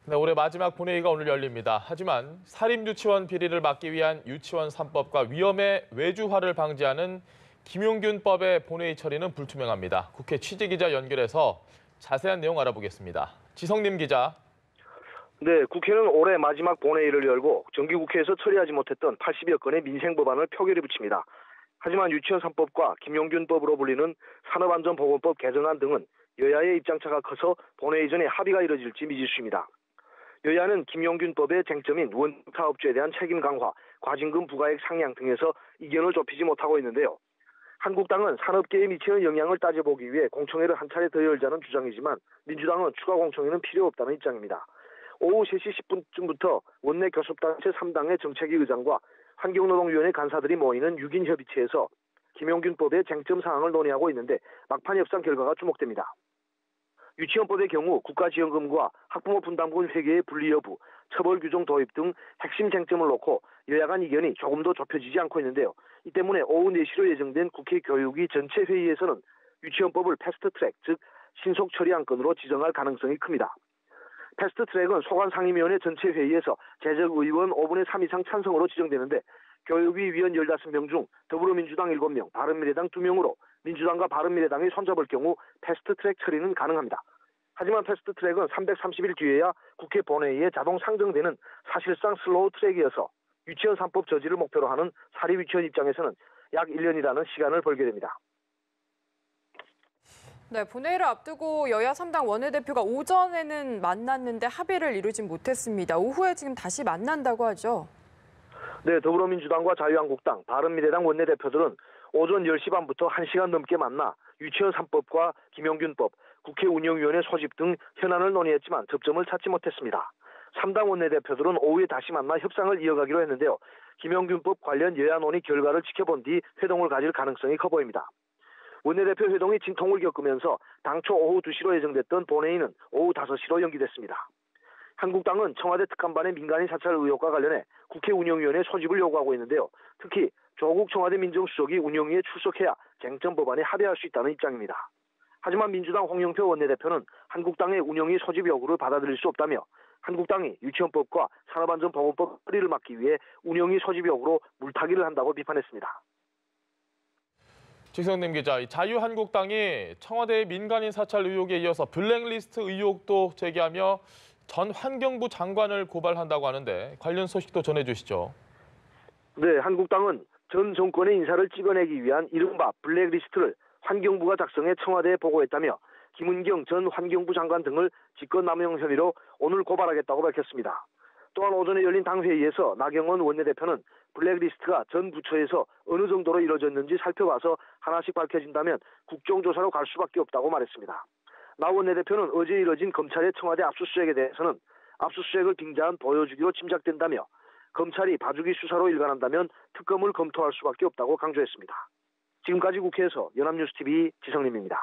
네, 올해 마지막 본회의가 오늘 열립니다. 하지만 사립유치원 비리를 막기 위한 유치원 3법과 위험의 외주화를 방지하는 김용균법의 본회의 처리는 불투명합니다. 국회 취재기자 연결해서 자세한 내용 알아보겠습니다. 지성님 기자. 네, 국회는 올해 마지막 본회의를 열고 정기국회에서 처리하지 못했던 80여 건의 민생법안을 표결에 붙입니다. 하지만 유치원 3법과 김용균법으로 불리는 산업안전보건법 개정안 등은 여야의 입장차가 커서 본회의 전에 합의가 이뤄질지 미지수입니다. 여야는 김용균법의 쟁점인 원사업주에 대한 책임 강화, 과징금 부과액 상향 등에서 이견을 좁히지 못하고 있는데요. 한국당은 산업계에 미치는 영향을 따져보기 위해 공청회를 한 차례 더 열자는 주장이지만 민주당은 추가 공청회는 필요 없다는 입장입니다. 오후 3시 10분쯤부터 원내 교섭단체 3당의 정책위 의장과 환경노동위원회 간사들이 모이는 6인 협의체에서 김용균법의 쟁점 사항을 논의하고 있는데 막판 협상 결과가 주목됩니다. 유치원법의 경우 국가지원금과 학부모 분담금 회계의 분리 여부, 처벌 규정 도입 등 핵심 쟁점을 놓고 여야 간 이견이 조금도 좁혀지지 않고 있는데요. 이 때문에 오후 4시로 예정된 국회 교육위 전체 회의에서는 유치원법을 패스트트랙, 즉 신속 처리 안건으로 지정할 가능성이 큽니다. 패스트트랙은 소관상임위원회 전체 회의에서 재적의원 5분의 3 이상 찬성으로 지정되는데 교육위 위원 15명 중 더불어민주당 7명, 바른미래당 2명으로 민주당과 바른미래당이 손잡을 경우 패스트트랙 처리는 가능합니다. 하지만 패스트트랙은 330일 뒤에야 국회 본회의에 자동 상정되는 사실상 슬로우 트랙이어서 유치원 3법 저지를 목표로 하는 사립유치원 입장에서는 약 1년이라는 시간을 벌게 됩니다. 네, 본회의를 앞두고 여야 3당 원내대표가 오전에는 만났는데 합의를 이루진 못했습니다. 오후에 지금 다시 만난다고 하죠. 네, 더불어민주당과 자유한국당, 바른미래당 원내대표들은 오전 10시 반부터 1시간 넘게 만나 유치원 3법과 김용균법, 국회 운영위원회 소집 등 현안을 논의했지만 접점을 찾지 못했습니다. 3당 원내대표들은 오후에 다시 만나 협상을 이어가기로 했는데요. 김용균법 관련 여야 논의 결과를 지켜본 뒤 회동을 가질 가능성이 커 보입니다. 원내대표 회동이 진통을 겪으면서 당초 오후 2시로 예정됐던 본회의는 오후 5시로 연기됐습니다. 한국당은 청와대 특감반의 민간인 사찰 의혹과 관련해 국회 운영위원회 소집을 요구하고 있는데요. 특히 조국 청와대 민정수석이 운영위에 출석해야 쟁점 법안에 합의할 수 있다는 입장입니다. 하지만 민주당 홍영표 원내대표는 한국당의 운영위 소집 요구를 받아들일 수 없다며 한국당이 유치원법과 산업안전보건법 처리를 막기 위해 운영위 소집 요구로 물타기를 한다고 비판했습니다. 지성님 기자, 자유한국당이 청와대의 민간인 사찰 의혹에 이어서 블랙리스트 의혹도 제기하며 전 환경부 장관을 고발한다고 하는데 관련 소식도 전해주시죠. 네, 한국당은 전 정권의 인사를 찍어내기 위한 이른바 블랙리스트를 환경부가 작성해 청와대에 보고했다며 김은경 전 환경부 장관 등을 직권남용 혐의로 오늘 고발하겠다고 밝혔습니다. 또한 오전에 열린 당회의에서 나경원 원내대표는 블랙리스트가 전 부처에서 어느 정도로 이루어졌는지 살펴봐서 하나씩 밝혀진다면 국정조사로 갈 수밖에 없다고 말했습니다. 나 원내대표는 어제 이뤄진 검찰의 청와대 압수수색에 대해서는 압수수색을 빙자한 보여주기로 짐작된다며 검찰이 봐주기 수사로 일관한다면 특검을 검토할 수밖에 없다고 강조했습니다. 지금까지 국회에서 연합뉴스TV 지성림입니다.